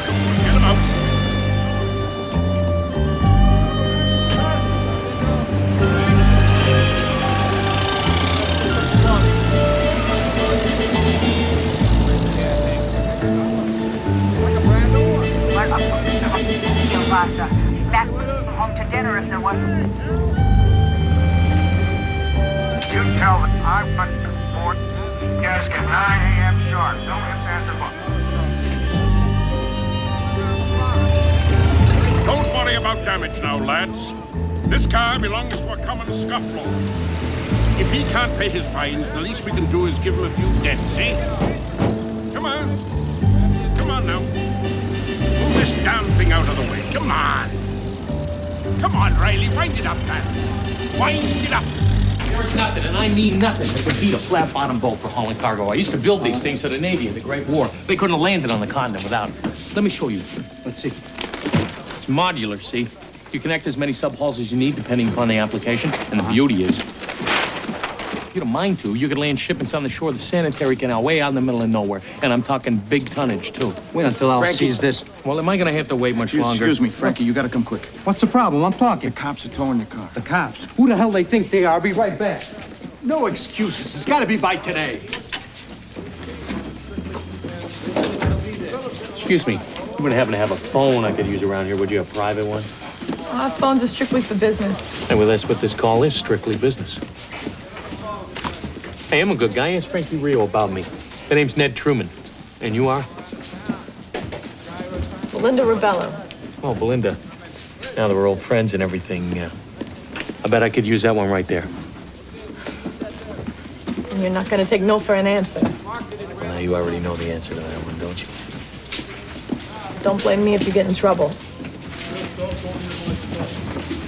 Get him out. Back home to dinner if there wasn't. You tell them I want to board desk at 9 a.m. sharp. Don't ifs, ands, or buts. Don't worry about damage now, lads. This car belongs to a common scuffler. If he can't pay his fines, the least we can do is give him a few dents, eh? Come on. Come on now. Move this damn thing out of the way. Come on. Come on, Riley. Wind it up, man. Wind it up. There's nothing, and I mean nothing, that could beat a flat-bottom boat for hauling cargo. I used to build these things for the Navy in the Great War. They couldn't have landed on the continent without it. Let me show you. Let's see. It's modular, see? You connect as many sub-hulls as you need, depending upon the application. And the beauty is, if you don't mind to, you could land shipments on the shore of the Sanitary Canal, way out in the middle of nowhere. And I'm talking big tonnage, too. Wait until Al sees this. Well, am I going to have to wait much longer? Excuse me, Frankie, you gotta come quick. What's the problem? I'm talking. The cops are towing your car. The cops? Who the hell they think they are? I'll be right back. No excuses. It's got to be by today. Excuse me. You wouldn't happen to have a phone I could use around here, would you? A private one? Phones are strictly for business. And well, that's what this call is, strictly business. Hey, I'm a good guy. Ask Frankie Rio about me. My name's Ned Truman. And you are? Belinda Rebello. Oh, Belinda. Now that we're old friends and everything, I bet I could use that one right there. And you're not going to take no for an answer. Well, now you already know the answer to that one, don't you? Don't blame me if you get in trouble.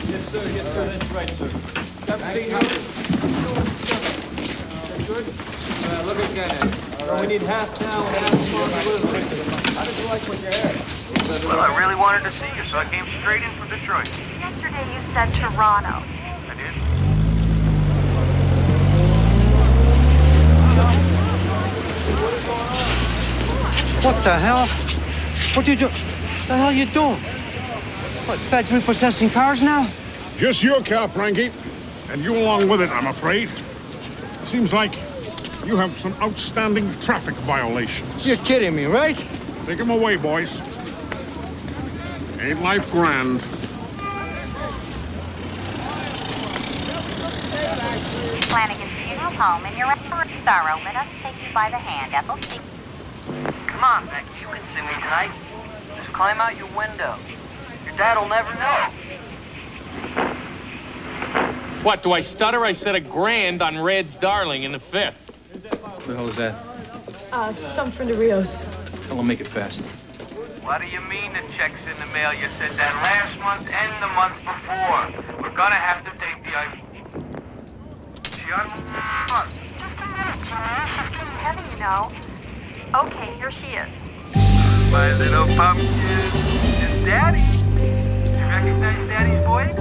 Yes, sir. Yes, sir. That's right, sir. Look again. We need half now and half tomorrow. How did you like what you had? Well, I really wanted to see you, so I came straight in from Detroit. Yesterday you said Toronto. I did. What the hell? What you do? The hell you doing? What, feds repossessing cars now? Just your car, Frankie. And you along with it, I'm afraid. Seems like you have some outstanding traffic violations. You're kidding me, right? Take them away, boys. Ain't life grand? Flanagan's funeral home, and you're thorough. Let us take you by the hand, Ethel. Come on, Becky. You can see me tonight. Just climb out your window. Your dad'll never know. What, do I stutter? I said $1,000 on Red's Darling in the Fifth. What the hell is that? Some friend of Rio's. Tell him make it fast. What do you mean the check's in the mail? You said that last month and the month before. We're gonna have to take the ice. She on? Just a minute, Jimmy. She's getting heavy, you know. Okay, here she is. My little pumpkin. It's Daddy. You recognize Daddy's voice?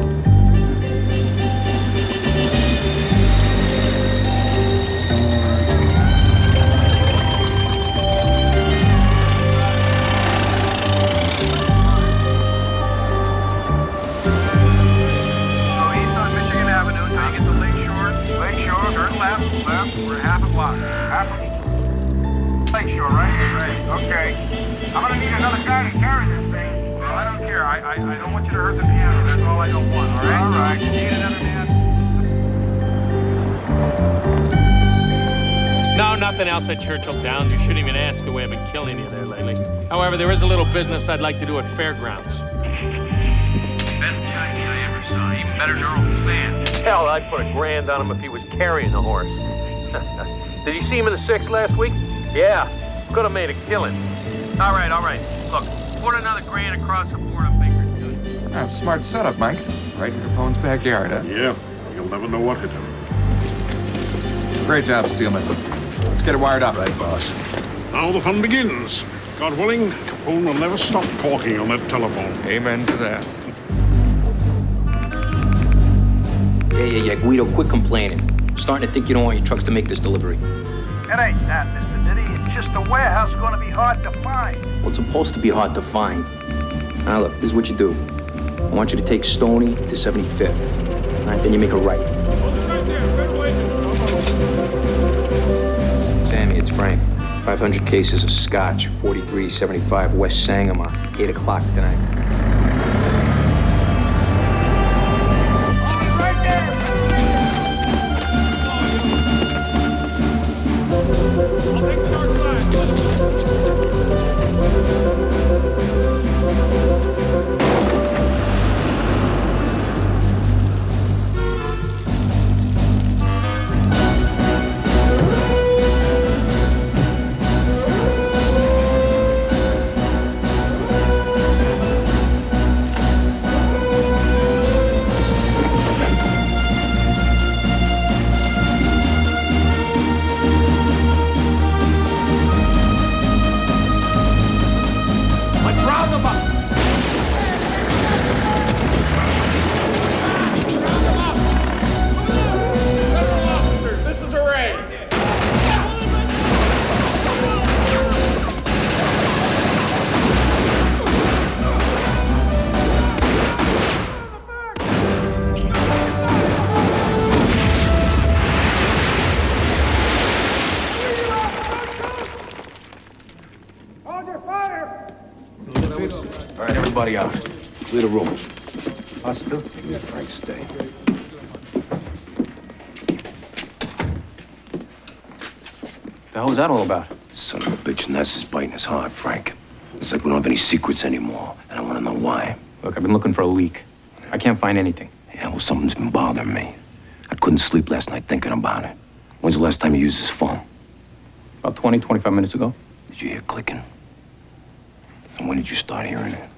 We're half a block. Lakeshore, right? Right. Okay. I'm gonna need another guy to carry this thing. Well, I don't care. I don't want you to hurt the piano. That's all I don't want. All right. All right. You need another man? No, nothing else at Churchill Downs. You shouldn't even ask the way I've been killing you there lately. However, there is a little business I'd like to do at Fairgrounds. Best Chinese I ever saw. Even better than Earl Sand. Hell, I'd put $1,000 on him if he was carrying the horse. Did you see him in the 6 last week? Yeah, could have made a killing. All right. Look, put another $1,000 across the board on Baker's Good. That's a smart setup, Mike. Right in Capone's backyard, huh? Yeah, you'll never know what to do. Great job, Steelman. Let's get it wired up. Right, boss. Now the fun begins. God willing, Capone will never stop talking on that telephone. Amen to that. Yeah, Guido, quit complaining. I'm starting to think you don't want your trucks to make this delivery. G'day, Mr. Diddy. just the warehouse gonna be hard to find? Well, it's supposed to be hard to find. Now look, this is what you do. I want you to take Stoney to 75th. All right, then you make a right. Sammy, it's Frank. 500 cases of scotch, 4375 West Sangamo, 8 o'clock tonight. All right, everybody out. Clear the room. Us too? Yeah, Frank, stay. The hell was that all about? Son of a bitch, Ness is biting us hard, Frank. It's like we don't have any secrets anymore, and I want to know why. Look, I've been looking for a leak. I can't find anything. Yeah, well, something's been bothering me. I couldn't sleep last night thinking about it. When's the last time you used his phone? About 20, 25 minutes ago. Did you hear clicking? And when did you start hearing it?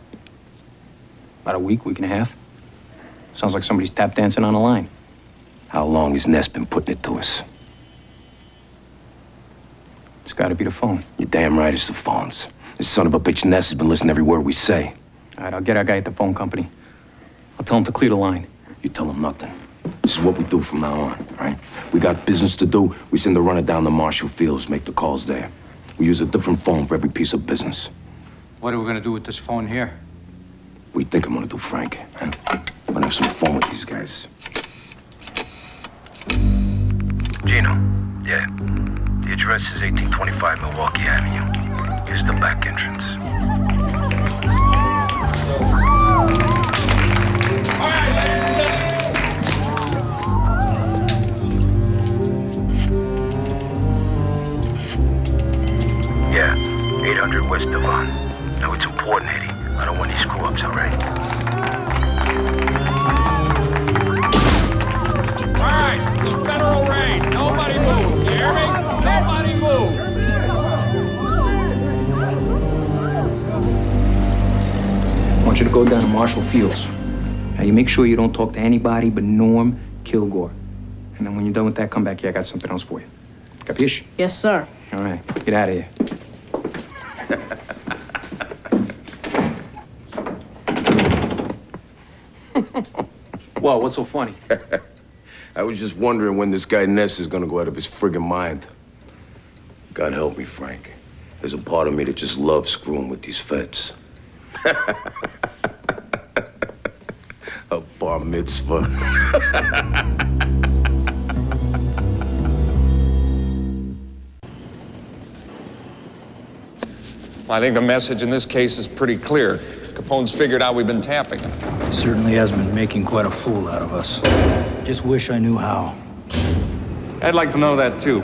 About a week and a half. Sounds like somebody's tap dancing on a line. How long has Ness been putting it to us? It's gotta be the phone. You're damn right it's the phones. This son of a bitch Ness has been listening to every word we say. All right, I'll get our guy at the phone company. I'll tell him to clear the line. You tell him nothing. This is what we do from now on, right? We got business to do. We send the runner down to Marshall Fields, make the calls there. We use a different phone for every piece of business. What are we gonna do with this phone here? What do you think I'm gonna do, Frank? Huh? I'm gonna have some fun with these guys. Gino, yeah. The address is 1825 Milwaukee Avenue. Here's the back entrance. All right, ladies and gentlemen. Yeah, 800 West Devon. Now, it's important, Eddie. I don't want any screw-ups, all right? All right, the federal raid. Nobody move. You hear me? Nobody move. I want you to go down to Marshall Fields. Now, you make sure you don't talk to anybody but Norm Kilgore. And then when you're done with that, come back here. I got something else for you. Capiche? Yes, sir. All right, get out of here. Whoa, what's so funny? I was just wondering when this guy Ness is gonna go out of his friggin' mind. God help me, Frank. There's a part of me that just loves screwing with these feds. A bar mitzvah. Well, I think the message in this case is pretty clear. Capone's figured out we've been tapping him. He certainly has been making quite a fool out of us. Just wish I knew how. I'd like to know that, too.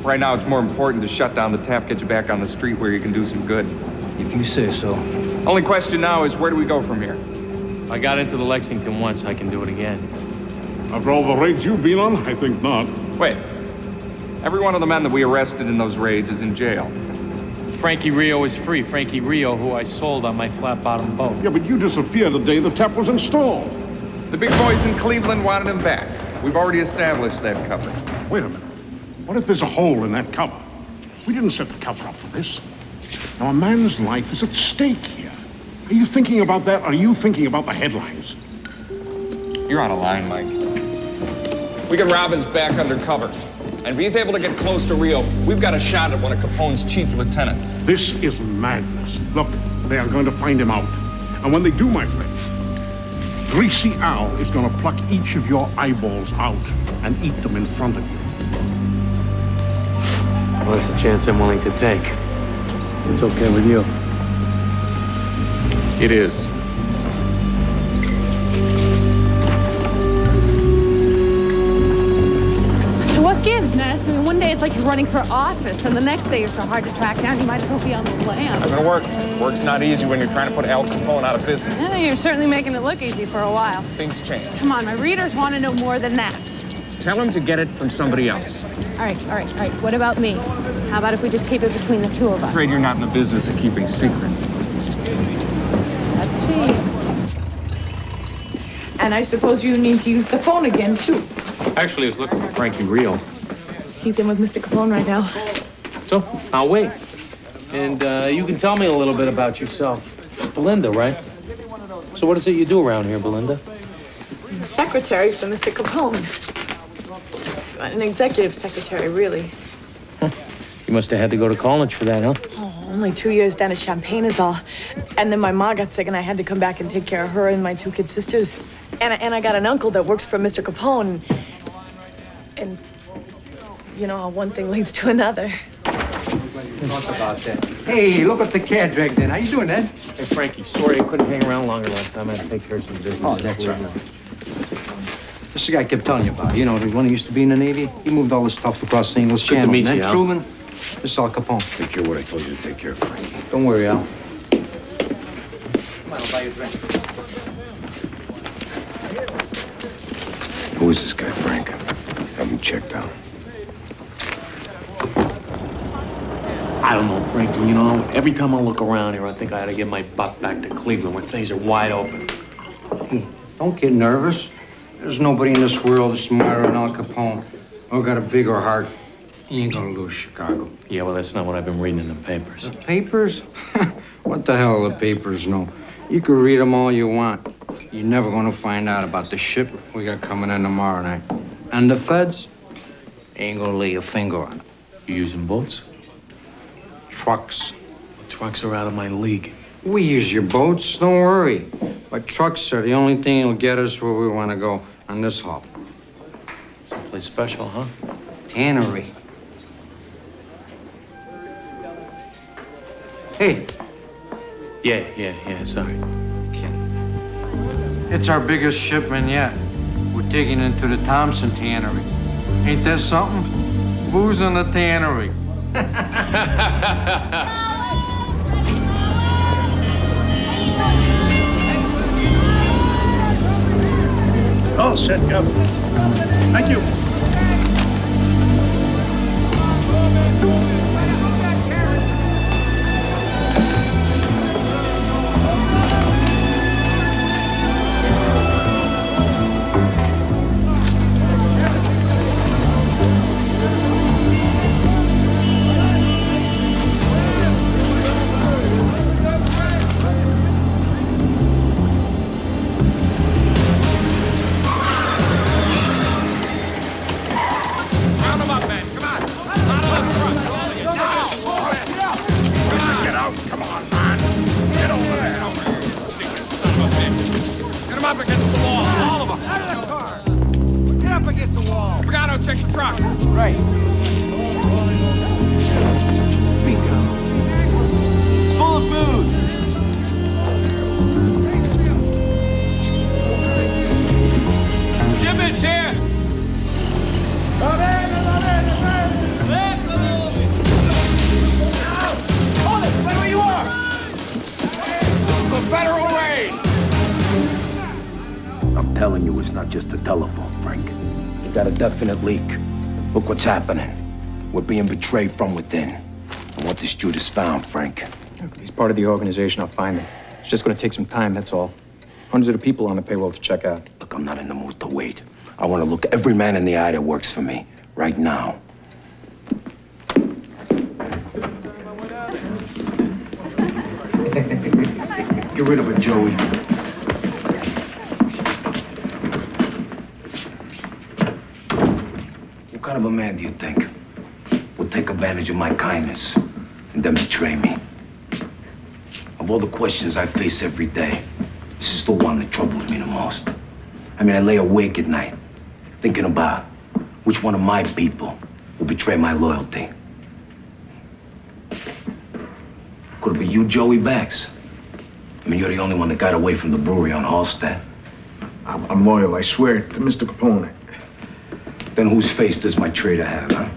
Right now, it's more important to shut down the tap, get you back on the street where you can do some good. If you say so. Only question now is, where do we go from here? I got into the Lexington once, I can do it again. After all the raids you've been on, I think not. Wait. Every one of the men that we arrested in those raids is in jail. Frankie Rio is free. Frankie Rio, who I sold on my flat-bottom boat. Yeah, but you disappeared the day the tap was installed. The big boys in Cleveland wanted him back. We've already established that cover. Wait a minute. What if there's a hole in that cover? We didn't set the cover up for this. Now, a man's life is at stake here. Are you thinking about that, or are you thinking about the headlines? You're out of line, Mike. We get Robbins back under cover. And if he's able to get close to Rio, we've got a shot at one of Capone's chief lieutenants. This is madness. Look, they are going to find him out. And when they do, my friends, Greasy Al is going to pluck each of your eyeballs out and eat them in front of you. Well, that's a chance I'm willing to take. It's okay with you. It is. So what gives, Ness? I mean, one day it's like you're running for office, and the next day you're so hard to track down, you might as well be on the lam. Not gonna work. Work's not easy when you're trying to put Al Capone out of business. Yeah, you're certainly making it look easy for a while. Things change. Come on, my readers want to know more than that. Tell him to get it from somebody else. All right. What about me? How about if we just keep it between the two of us? I'm afraid you're not in the business of keeping secrets. Let's see. And I suppose you need to use the phone again, too. Actually, I was looking for Frankie Rio. He's in with Mr. Capone right now. So, I'll wait. And you can tell me a little bit about yourself. Belinda, right? So what is it you do around here, Belinda? I'm the secretary for Mr. Capone. An executive secretary, really. Huh. You must have had to go to college for that, huh? Oh, only 2 years down at Champaign is all. And then my ma got sick and I had to come back and take care of her and my 2 kid sisters. And I got an uncle that works for Mr. Capone. And you know how one thing leads to another. Talk about that. Hey, look what the cat dragged in. How you doing, Ed? Hey, Frankie, sorry I couldn't hang around longer last time. I had to take care of some business. Oh, that's right. This is the guy I kept telling you about. You know, the one who used to be in the Navy? He moved all his stuff across the English Channel. Good to meet you, Al. Truman, this is Al Capone. Take care of what I told you to take care of, Frankie. Don't worry, Al. Come on, I'll buy you a drink. Who is this guy, Frank? Have him checked out. I don't know, Frankie. You know, every time I look around here, I think I ought to get my butt back to Cleveland where things are wide open. Hey, don't get nervous. There's nobody in this world smarter than Al Capone or got a bigger heart. He ain't gonna lose Chicago. Yeah, well, that's not what I've been reading in the papers. The papers? What the hell do the papers know? You can read them all you want. You're never gonna find out about the ship we got coming in tomorrow night. And the feds ain't gonna lay a finger on it. You using boats? Trucks. Trucks are out of my league. We use your boats, don't worry. But trucks are the only thing that'll get us where we want to go on this haul. Someplace special, huh? Tannery. Hey. Yeah, sorry. It's our biggest shipment yet. We're digging into the Thompson Tannery. Ain't that something? Booze in the tannery. All set, Gov. Thank you. Definite leak. Look what's happening. We're being betrayed from within. I want this Judas found, Frank. He's part of the organization. I'll find him. It's just going to take some time, that's all. Hundreds of people on the payroll to check out. Look, I'm not in the mood to wait. I want to look every man in the eye that works for me. Right now. Get rid of it, Joey. What kind of a man do you think will take advantage of my kindness and then betray me? Of all the questions I face every day, this is the one that troubles me the most. I mean, I lay awake at night, thinking about which one of my people will betray my loyalty. Could it be you, Joey Bags? I mean, you're the only one that got away from the brewery on Halstead. I'm loyal, I swear, to Mr. Capone. Then whose face does my traitor have, huh?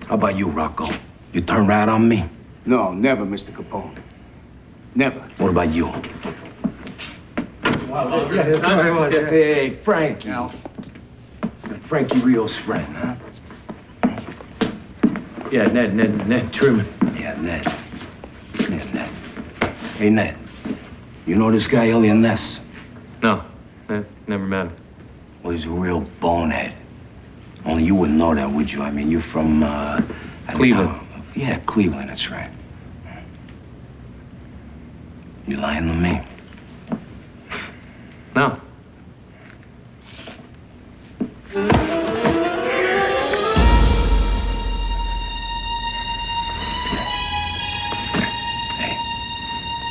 How about you, Rocco? You turn right on me? No, never, Mr. Capone. Never. What about you? Hey, Frankie. Frankie Rio's friend, huh? Yeah, Ned Truman. Yeah, Ned. Yeah, Ned. Hey, Ned. You know this guy, Elliot Ness? No, never met him. Well, he's a real bonehead. Only you wouldn't know that, would you? I mean, you're from, Cleveland. Yeah, Cleveland, that's right. You lying to me? No.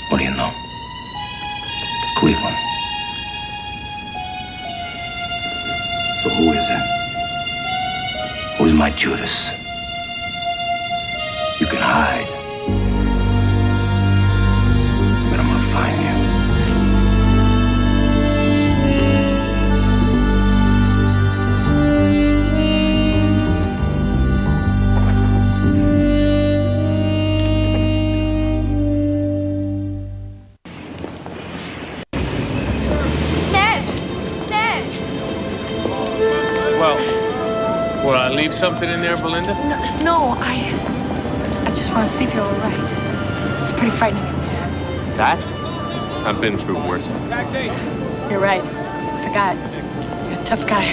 What do you know? Cleveland. So who is it? Who's my Judas? You can hide. But I'm gonna find you. Will I leave something in there, Belinda? No, I just want to see if you're all right. It's pretty frightening in there. That? I've been through worse. Taxi! You're right. I forgot. You're a tough guy.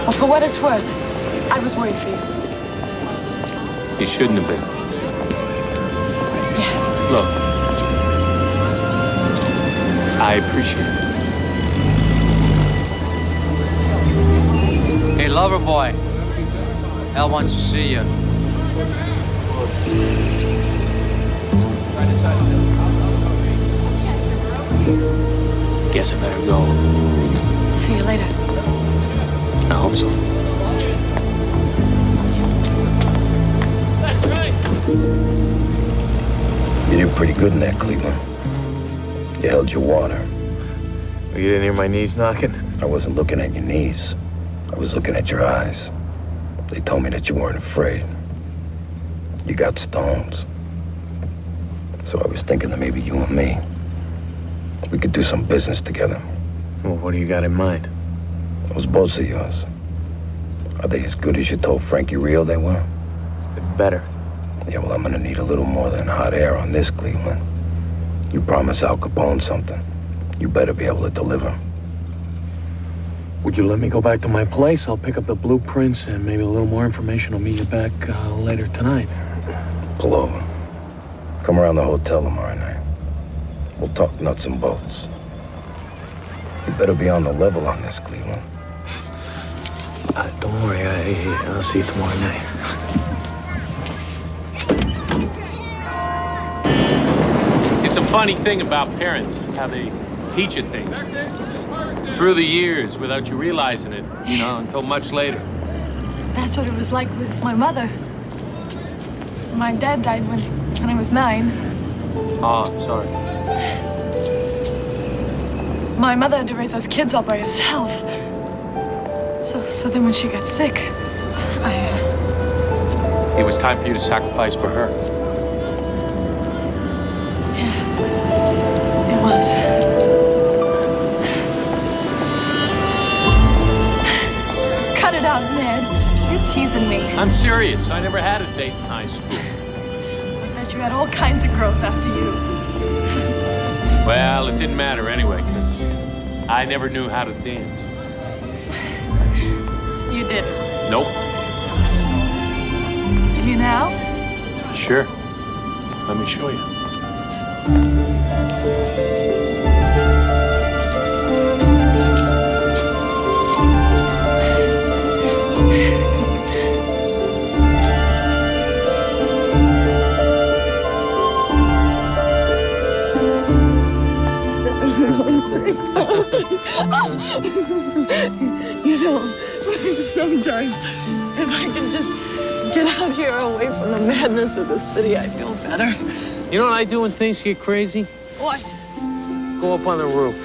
Well, for what it's worth, I was worried for you. You shouldn't have been. Yeah. Look, I appreciate it. Hey, lover boy. Al wants to see you. Guess I better go. See you later. I hope so. You did pretty good in that, Cleveland. You held your water. You didn't hear my knees knocking? I wasn't looking at your knees. I was looking at your eyes. They told me that you weren't afraid. You got stones. So I was thinking that maybe you and me, we could do some business together. Well, what do you got in mind? Those boats of yours, are they as good as you told Frankie Rio they were? Better. Yeah, well, I'm gonna need a little more than hot air on this, Cleveland. You promised Al Capone something. You better be able to deliver. Would you let me go back to my place? I'll pick up the blueprints and maybe a little more information. I'll meet you back later tonight. Pull over. Come around the hotel tomorrow night. We'll talk nuts and bolts. You better be on the level on this, Cleveland. Don't worry, I'll see you tomorrow night. It's a funny thing about parents, how they teach you things. Through the years, without you realizing it, until much later. That's what it was like with my mother. My dad died when I was 9. Oh, I'm sorry. My mother had to raise us kids all by herself. So then when she got sick, It was time for you to sacrifice for her. Yeah, it was. Cut it out, Ned. You're teasing me. I'm serious. I never had a date in high school. I bet you had all kinds of girls after you. Well, it didn't matter anyway, because I never knew how to dance. You did. Nope. Do you now? Sure. Let me show you. sometimes. If I can just get out here away from the madness of the city, I feel better. You know what I do when things get crazy? What? Go up on the roof.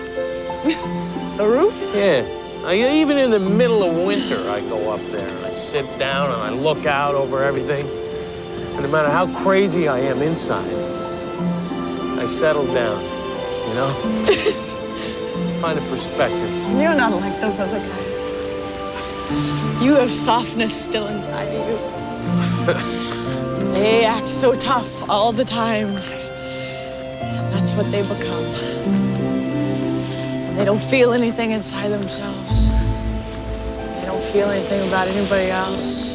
The roof? Yeah. Even in the middle of winter, I go up there and I sit down and I look out over everything. And no matter how crazy I am inside, I settle down, you know? Find a perspective. You're not like those other guys. You have softness still inside of you. They act so tough all the time. And that's what they become. And they don't feel anything inside themselves. They don't feel anything about anybody else.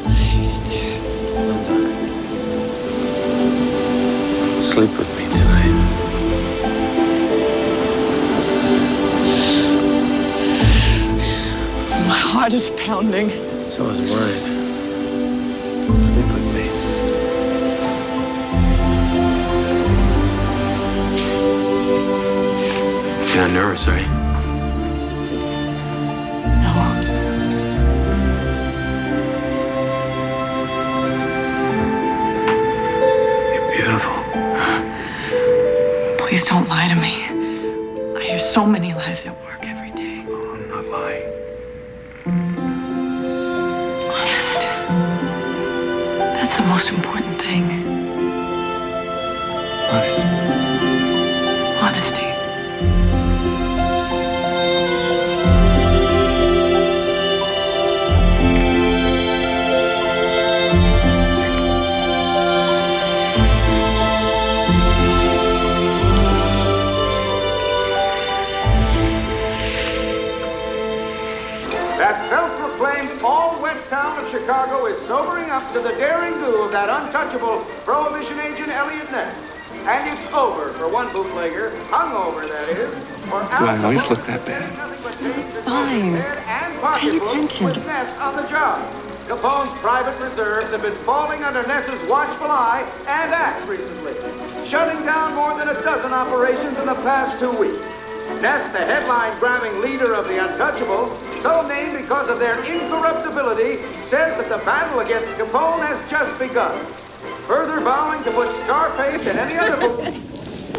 I hate it there. Sleep with me tonight. My heart is pounding. So is mine. Sleep with me. You're not nervous, are you? No. You're beautiful. Please don't lie to me. I hear so many lies at work every day. Oh, I'm not lying. Honest. That's the most important thing. Honest. Honesty. That self-proclaimed all-wet town of Chicago is sobering up to the daring do of that untouchable prohibition agent Elliot Ness. And it's over for one bootlegger, hungover that is, or Do I always look that bad? Fine. Pay attention. With Ness on the job. Capone's private reserves have been falling under Ness's watchful eye and axe recently, shutting down more than a dozen operations in the past 2 weeks. Ness, the headline-grabbing leader of the Untouchables, so named because of their incorruptibility, says that the battle against Capone has just begun, further vowing to put Scarface and any other book.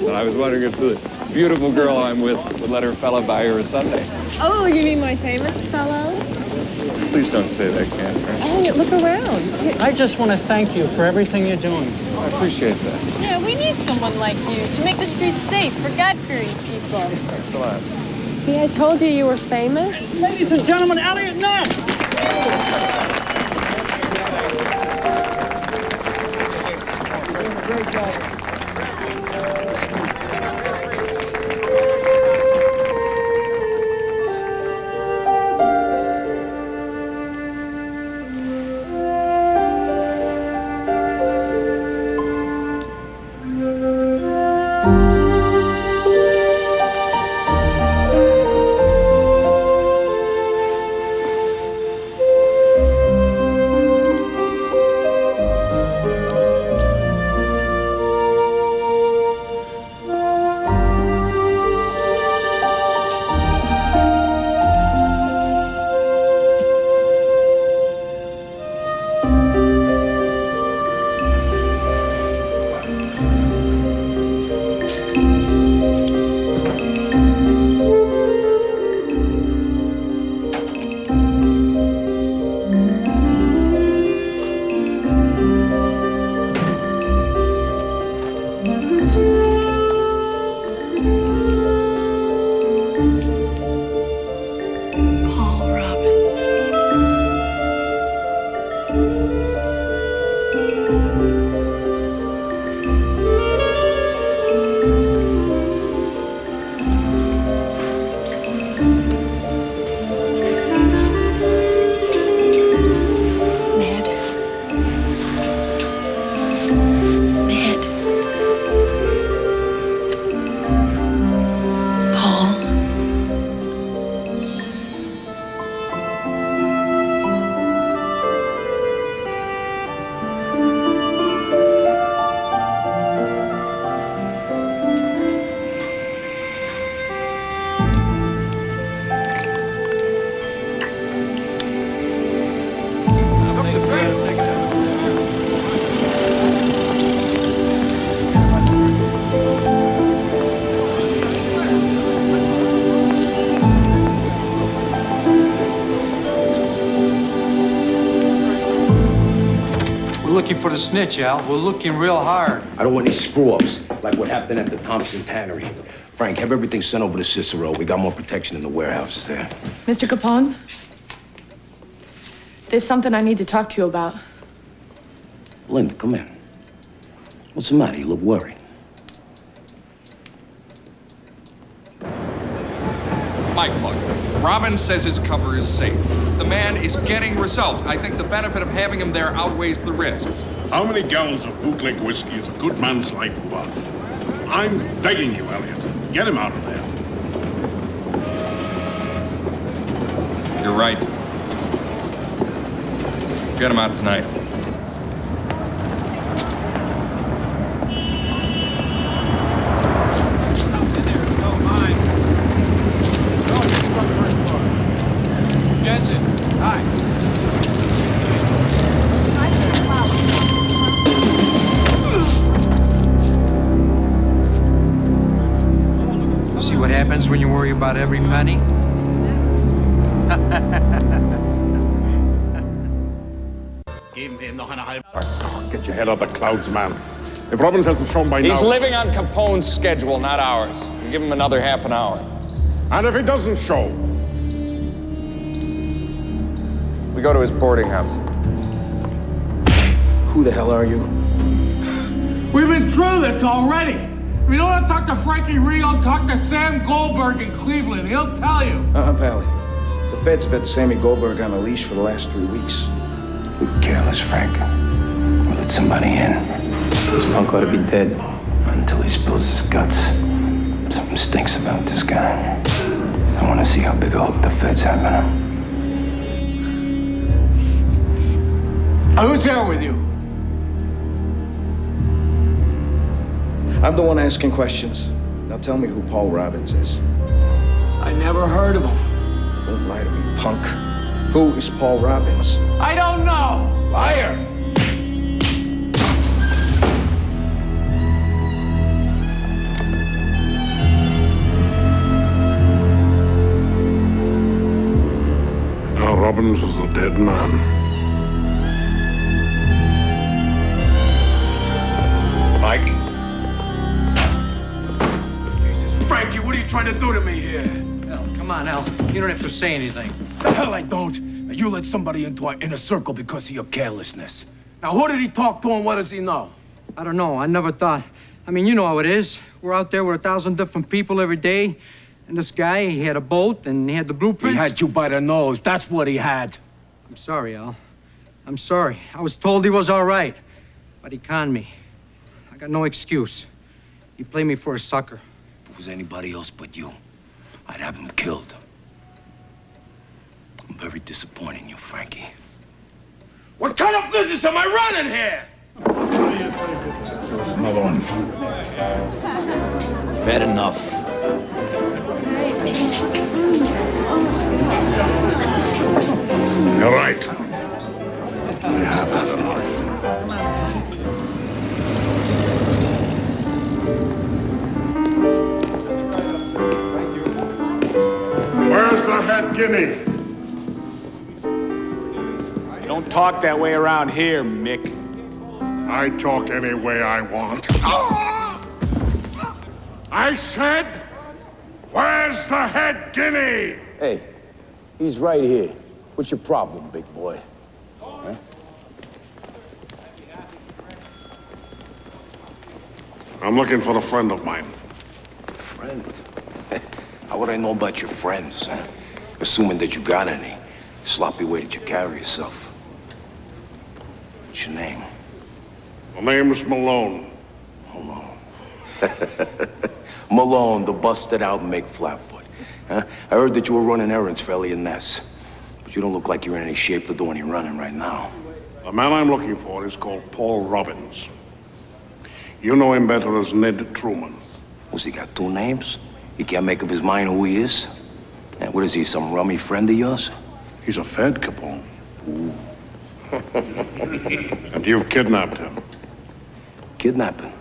I was wondering if the beautiful girl I'm with would let her fella buy her a sundae. Oh, you mean my famous fellow? Please don't say that, Ken. Oh, look around. I just want to thank you for everything you're doing. I appreciate that. Yeah, we need someone like you to make the streets safe for God-fearing people. Thanks a lot. See, I told you you were famous. Ladies and gentlemen, Elliot Ness! Great job. looking for the snitch, Al. We're looking real hard. I don't want any screw-ups like what happened at the Thompson Tannery. Frank, have everything sent over to Cicero. We got more protection in the warehouses there. Mr. Capone, there's something I need to talk to you about. Linda, come in. What's the matter? You look worried. Mike, look. Robbins says his cover is safe. The man is getting results. I think the benefit of having him there outweighs the risks. How many gallons of bootleg whiskey is a good man's life worth? I'm begging you, Elliot. Get him out of there. You're right. Get him out tonight. Jensen, hi. See what happens when you worry about every penny? Get your head out of the clouds, man. If Robbins hasn't shown by now... He's living on Capone's schedule, not ours. We'll give him another half an hour. And if he doesn't show? We go to his boarding house. Who the hell are you? We've been through this already. If you don't want to talk to Frankie Rio, talk to Sam Goldberg in Cleveland. He'll tell you. Pally. The feds have had Sammy Goldberg on a leash for the last 3 weeks. We were careless, Frank. We let somebody in. This punk ought to be dead. Until he spills his guts. Something stinks about this guy. I want to see how big a hook the feds have in him. Who's here with you? I'm the one asking questions. Now tell me who Paul Robbins is. I never heard of him. Don't lie to me, punk. Who is Paul Robbins? I don't know. Liar! Now Robbins is a dead man. Mike? Jesus, Frankie, what are you trying to do to me here? Al, come on, Al. You don't have to say anything. The hell I don't. You let somebody into our inner circle because of your carelessness. Now, who did he talk to and what does he know? I don't know. I never thought. I mean, you know how it is. We're out there with 1,000 different people every day. And this guy, he had a boat and he had the blueprints. He had you by the nose. That's what he had. I'm sorry, Al. I'm sorry. I was told he was all right. But he conned me. I got no excuse. He played me for a sucker. If it was anybody else but you, I'd have him killed. I'm very disappointed in you, Frankie. What kind of business am I running here? Another one. Bad enough. You're right. I have had enough. Where's the head guinea? You don't talk that way around here, Mick. I talk any way I want. I said, where's the head guinea? Hey, he's right here. What's your problem, big boy? Huh? I'm looking for a friend of mine. Friend? How would I know about your friends, huh? Assuming that you got any. Sloppy way that you carry yourself. What's your name? My name's Malone. Malone. Malone, the busted out Mick Flatfoot. Huh? I heard that you were running errands for Elliot Ness. But you don't look like you're in any shape to do any running right now. The man I'm looking for is called Paul Robbins. You know him better as Ned Truman. What's he got, 2 names? He can't make up his mind who he is? And what is he, some rummy friend of yours? He's a Fed, Capone. Ooh. And you've kidnapped him. Kidnapping?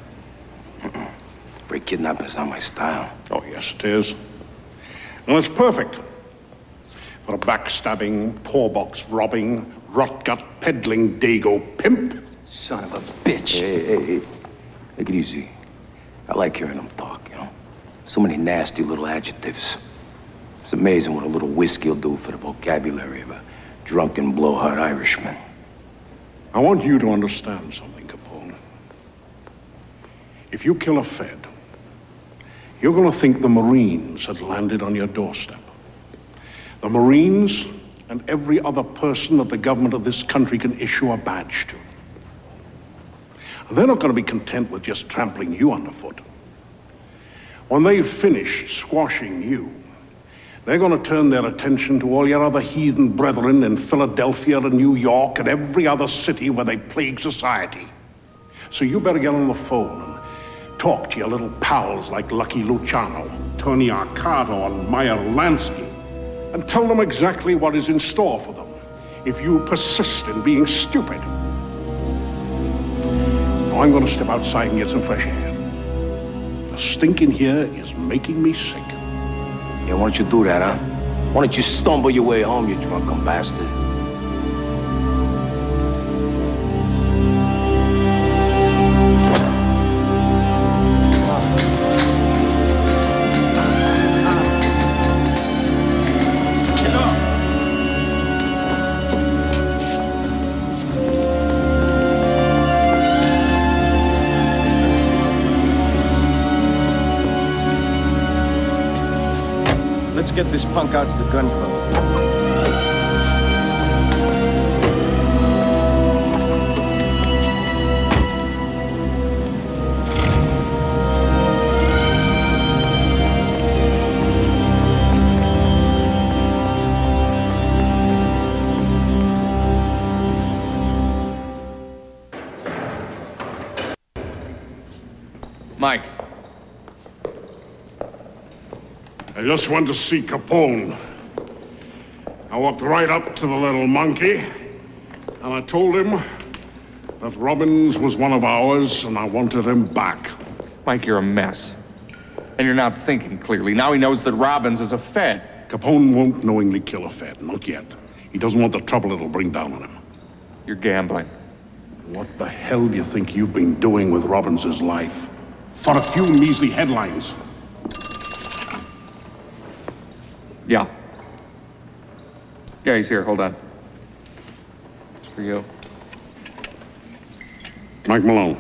Afraid kidnapping's not my style. Oh, yes, it is. And it's perfect. For a backstabbing, poor box robbing, rot-gut peddling Dago pimp Son of a bitch. Hey. Take it easy. I like hearing him talk, you know? So many nasty little adjectives. It's amazing what a little whiskey will do for the vocabulary of a drunken, blowhard Irishman. I want you to understand something, Capone. If you kill a Fed, you're gonna think the Marines had landed on your doorstep. The Marines and every other person that the government of this country can issue a badge to. And they're not gonna be content with just trampling you underfoot. When they've finished squashing you, they're gonna turn their attention to all your other heathen brethren in Philadelphia and New York and every other city where they plague society. So you better get on the phone and talk to your little pals like Lucky Luciano, Tony Arcado, and Meyer Lansky, and tell them exactly what is in store for them if you persist in being stupid. Now I'm gonna step outside and get some fresh air. The stink in here is making me sick. Yeah, why don't you do that, huh? Why don't you stumble your way home, you drunken bastard? Let's get this punk out to the gun club. Mike. I just went to see Capone. I walked right up to the little monkey, and I told him that Robbins was one of ours, and I wanted him back. Mike, you're a mess. And you're not thinking clearly. Now he knows that Robbins is a Fed. Capone won't knowingly kill a Fed, not yet. He doesn't want the trouble it'll bring down on him. You're gambling. What the hell do you think you've been doing with Robbins's life? For a few measly headlines. Yeah. Yeah, he's here. Hold on. It's for you. Mike Malone.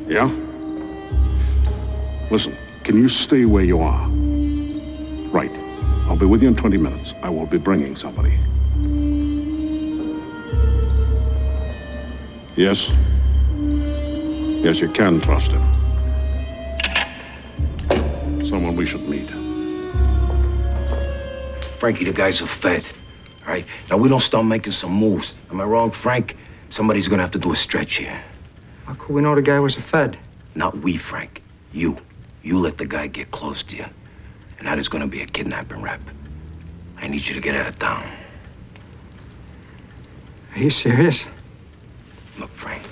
Yeah? Listen, can you stay where you are? Right. I'll be with you in 20 minutes. I will be bringing somebody. Yes? Yes, you can trust him. Someone we should meet. Frankie, the guy's a Fed, all right? Now, we don't start making some moves. Am I wrong, Frank? Somebody's gonna have to do a stretch here. How could we know the guy was a Fed? Not we, Frank. You. You let the guy get close to you. And now there's gonna be a kidnapping rap. I need you to get out of town. Are you serious? Look, Frank,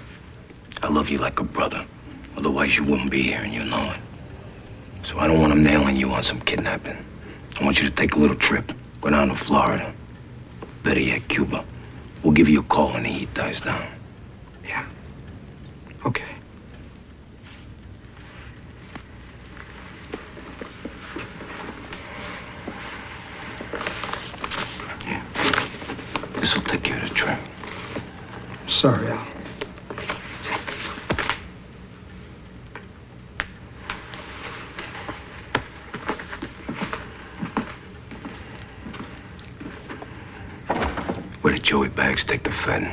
I love you like a brother. Otherwise, you wouldn't be here, and you know it. So I don't want him nailing you on some kidnapping. I want you to take a little trip. Go down to Florida. Better yet, Cuba. We'll give you a call when the heat dies down. Yeah. Okay. Yeah. This'll take care of the trip. Sorry, Al. Where did Joey Baggs take the Fed?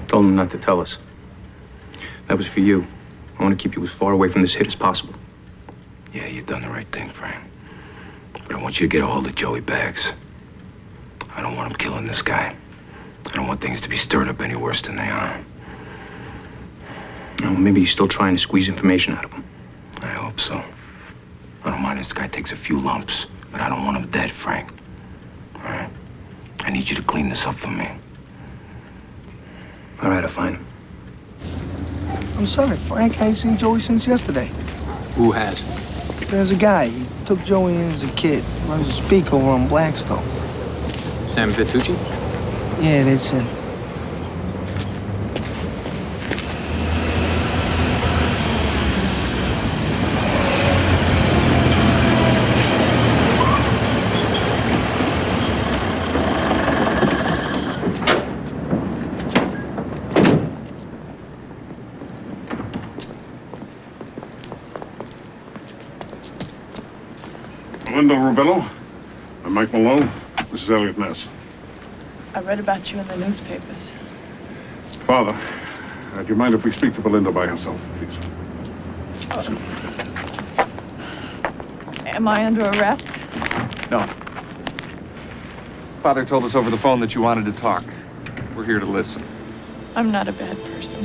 Told him not to tell us. That was for you. I want to keep you as far away from this hit as possible. Yeah, you've done the right thing, Frank. But I want you to get a hold of Joey Baggs. I don't want him killing this guy. I don't want things to be stirred up any worse than they are. Well, maybe you're still trying to squeeze information out of him. I hope so. I don't mind this guy takes a few lumps, but I don't want him dead, Frank. All right? I need you to clean this up for me. All right, I'll find him. I'm sorry, Frank. I ain't seen Joey since yesterday. Who has? There's a guy. He took Joey in as a kid. Runs a speak over on Blackstone. Sam Vitucci? Yeah, that's him. Rubello. I'm Mike Malone. This is Elliot Ness. I read about you in the newspapers. Father, do you mind if we speak to Belinda by herself, please? Am I under arrest? No. Father told us over the phone that you wanted to talk. We're here to listen. I'm not a bad person.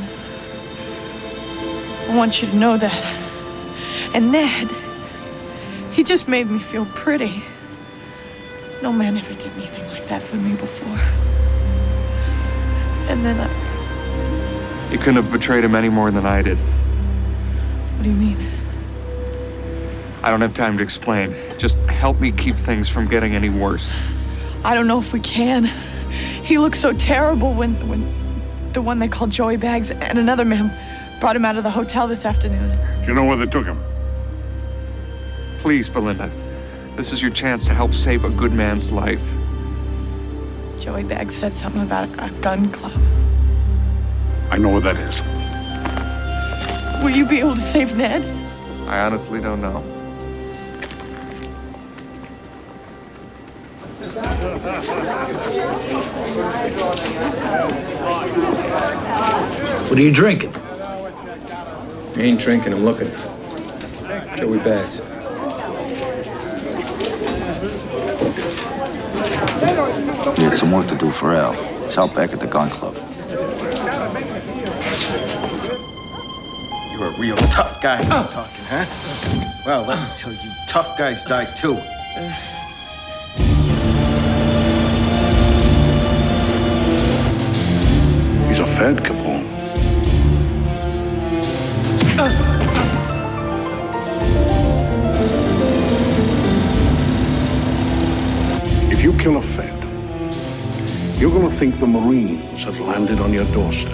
I want you to know that. And Ned, he just made me feel pretty. No man ever did anything like that for me before. And then You couldn't have betrayed him any more than I did. What do you mean? I don't have time to explain. Just help me keep things from getting any worse. I don't know if we can. He looked so terrible when the one they called Joey Bags and another man brought him out of the hotel this afternoon. Do you know where they took him? Please, Belinda. This is your chance to help save a good man's life. Joey Bags said something about a gun club. I know where that is. Will you be able to save Ned? I honestly don't know. What are you drinking? I ain't drinking, I'm looking. Joey Bags. We had some work to do for Al. He's out back at the gun club. You're a real tough guy you're talking, huh? Well, let me tell you, tough guys die too. He's a Fed, Capone. If you kill a Fed, you're gonna think the Marines have landed on your doorstep.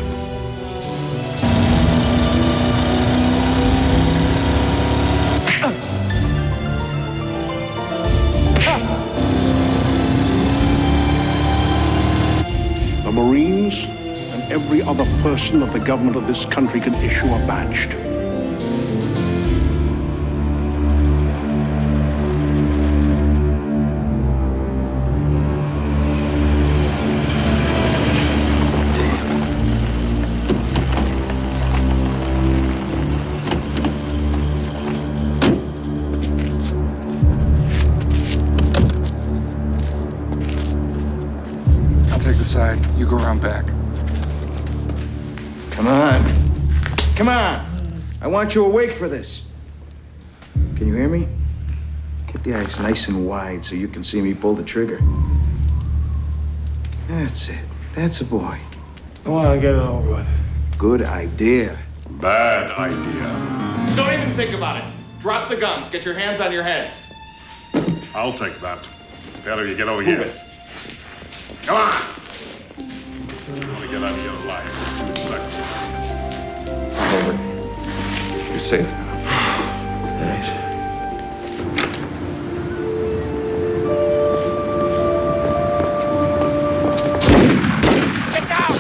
The Marines and every other person that the government of this country can issue a badge to. Side. You go around back. Come on. Come on. I want you awake for this. Can you hear me? Get the eyes nice and wide so you can see me pull the trigger. That's it. That's a boy. I want to get it over with. Good idea. Bad idea. Don't even think about it. Drop the guns. Get your hands on your heads. I'll take that. Better you get over here. Come on! I want to get out of here alive. It's all over. You're safe now. Thanks. Get down!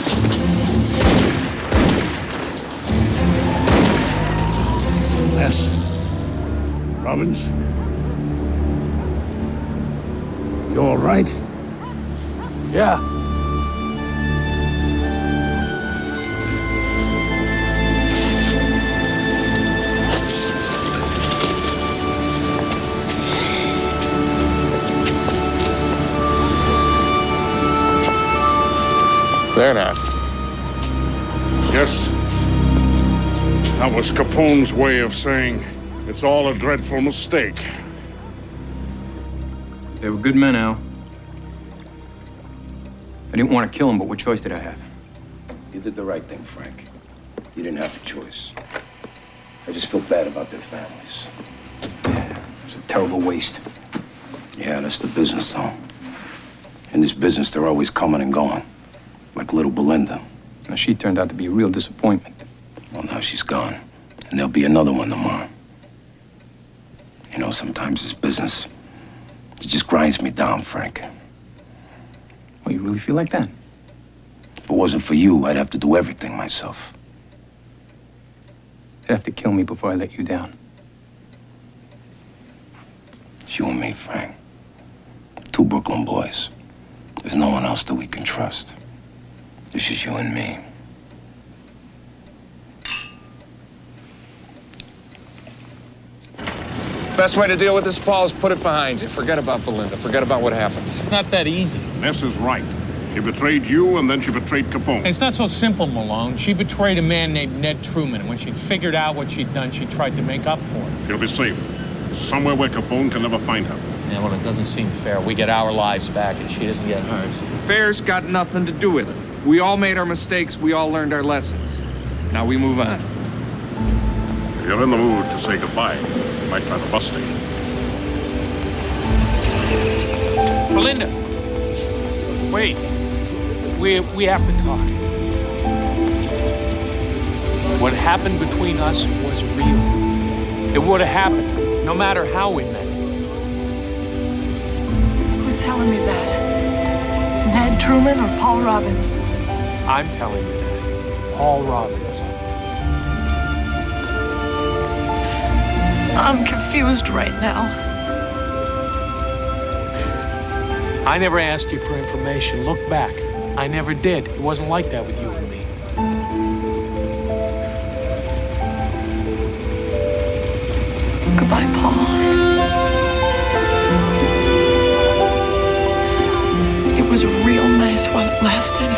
Ness. Robbins. You all right? Yeah. There, Nat. Yes. That was Capone's way of saying it's all a dreadful mistake. They were good men, Al. I didn't want to kill him, but what choice did I have? You did the right thing, Frank. You didn't have a choice. I just feel bad about their families. Yeah, it was a terrible waste. Yeah, that's the business, though. In this business, they're always coming and going. Like little Belinda. Now, she turned out to be a real disappointment. Well, now she's gone. And there'll be another one tomorrow. You know, sometimes this business, it just grinds me down, Frank. Well, you really feel like that? If it wasn't for you, I'd have to do everything myself. You'd have to kill me before I let you down. It's you and me, Frank. Two Brooklyn boys. There's no one else that we can trust. It's just you and me. Best way to deal with this, Paul, is put it behind you. Forget about Belinda. Forget about what happened. It's not that easy. Ness is right. She betrayed you, and then she betrayed Capone. It's not so simple, Malone. She betrayed a man named Ned Truman, and when she'd figured out what she'd done, she tried to make up for it. She'll be safe. Somewhere where Capone can never find her. Yeah, well, it doesn't seem fair. We get our lives back, and she doesn't get hers. Fair's got nothing to do with it. We all made our mistakes. We all learned our lessons. Now we move on. If you're in the mood to say goodbye, you might try the bus station. Belinda! Wait. We have to talk. What happened between us was real. It would have happened, no matter how we met. Who's telling me that? Ned Truman or Paul Robbins? I'm telling you that. Paul Robbins. I'm confused right now. I never asked you for information. Look back. I never did. It wasn't like that with you and me. Goodbye, Paul. It was real nice while it lasted.